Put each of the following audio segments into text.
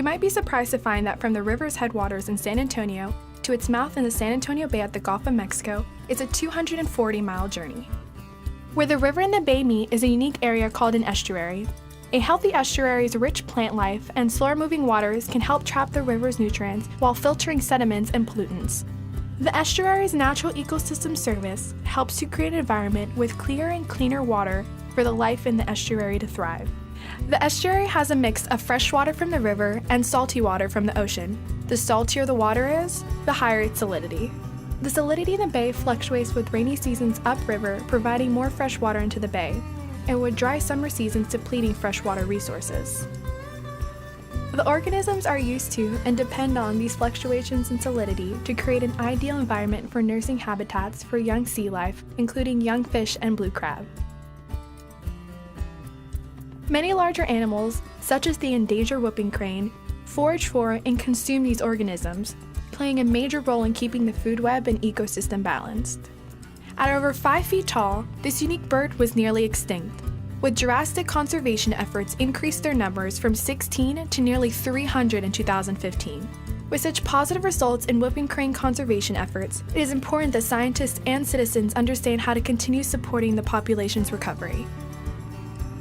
You might be surprised to find that from the river's headwaters in San Antonio to its mouth in the San Antonio Bay at the Gulf of Mexico is a 240-mile journey. Where the river and the bay meet is a unique area called an estuary. A healthy estuary's rich plant life and slower-moving waters can help trap the river's nutrients while filtering sediments and pollutants. The estuary's natural ecosystem service helps to create an environment with clearer and cleaner water for the life in the estuary to thrive. The estuary has a mix of fresh water from the river and salty water from the ocean. The saltier the water is, the higher its salinity. The salinity in the bay fluctuates with rainy seasons upriver, providing more fresh water into the bay, and with dry summer seasons depleting freshwater resources. The organisms are used to and depend on these fluctuations in salinity to create an ideal environment for nursing habitats for young sea life, including young fish and blue crab. Many larger animals, such as the endangered whooping crane, forage for and consume these organisms, playing a major role in keeping the food web and ecosystem balanced. At over 5 feet tall, this unique bird was nearly extinct, with drastic conservation efforts increased their numbers from 16 to nearly 300 in 2015. With such positive results in whooping crane conservation efforts, it is important that scientists and citizens understand how to continue supporting the population's recovery.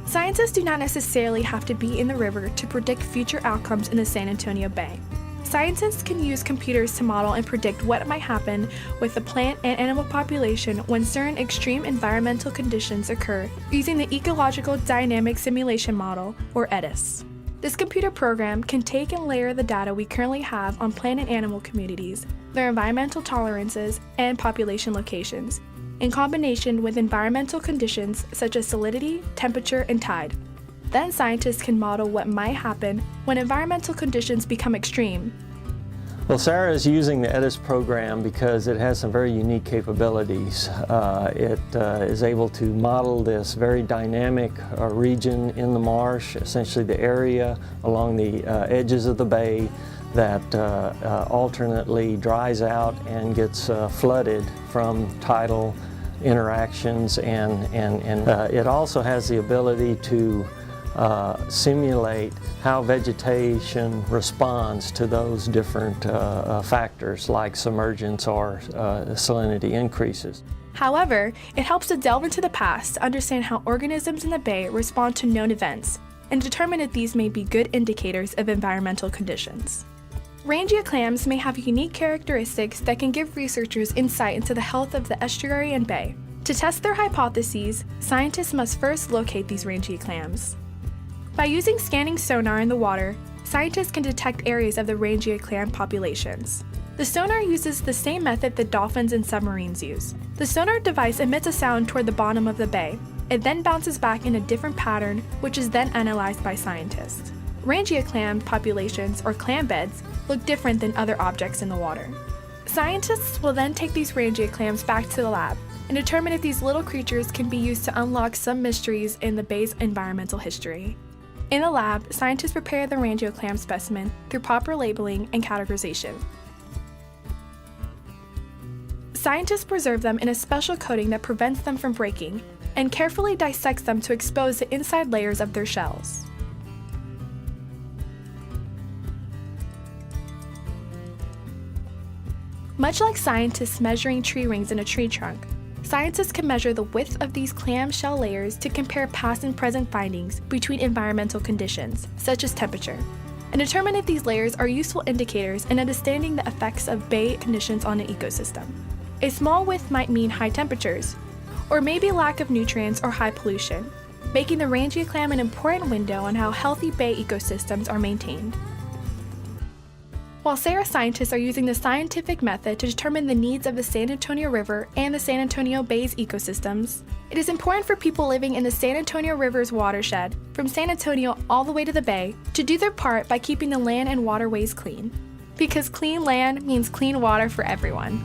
Scientists do not necessarily have to be in the river to predict future outcomes in the San Antonio Bay. Scientists can use computers to model and predict what might happen with the plant and animal population when certain extreme environmental conditions occur using the Ecological Dynamic Simulation Model, or EDIS. This computer program can take and layer the data we currently have on plant and animal communities, their environmental tolerances, and population locations, in combination with environmental conditions such as salinity, temperature, and tide. Then scientists can model what might happen when environmental conditions become extreme. Well, SARA is using the EDIS program because it has some very unique capabilities. It is able to model this very dynamic region in the marsh, essentially the area along the edges of the bay that alternately dries out and gets flooded from tidal interactions, and it also has the ability to simulate how vegetation responds to those different factors like submergence or salinity increases. However, it helps to delve into the past to understand how organisms in the bay respond to known events and determine if these may be good indicators of environmental conditions. Rangia clams may have unique characteristics that can give researchers insight into the health of the estuary and bay. To test their hypotheses, scientists must first locate these Rangia clams. By using scanning sonar in the water, scientists can detect areas of the Rangia clam populations. The sonar uses the same method that dolphins and submarines use. The sonar device emits a sound toward the bottom of the bay. It then bounces back in a different pattern, which is then analyzed by scientists. Rangia clam populations, or clam beds, look different than other objects in the water. Scientists will then take these Rangia clams back to the lab and determine if these little creatures can be used to unlock some mysteries in the bay's environmental history. In the lab, scientists prepare the Rangia clam specimen through proper labeling and categorization. Scientists preserve them in a special coating that prevents them from breaking and carefully dissects them to expose the inside layers of their shells. Much like scientists measuring tree rings in a tree trunk, scientists can measure the width of these clam shell layers to compare past and present findings between environmental conditions, such as temperature, and determine if these layers are useful indicators in understanding the effects of bay conditions on an ecosystem. A small width might mean high temperatures, or maybe lack of nutrients or high pollution, making the Rangia clam an important window on how healthy bay ecosystems are maintained. While SARA scientists are using the scientific method to determine the needs of the San Antonio River and the San Antonio Bay's ecosystems, it is important for people living in the San Antonio River's watershed, from San Antonio all the way to the bay, to do their part by keeping the land and waterways clean. Because clean land means clean water for everyone.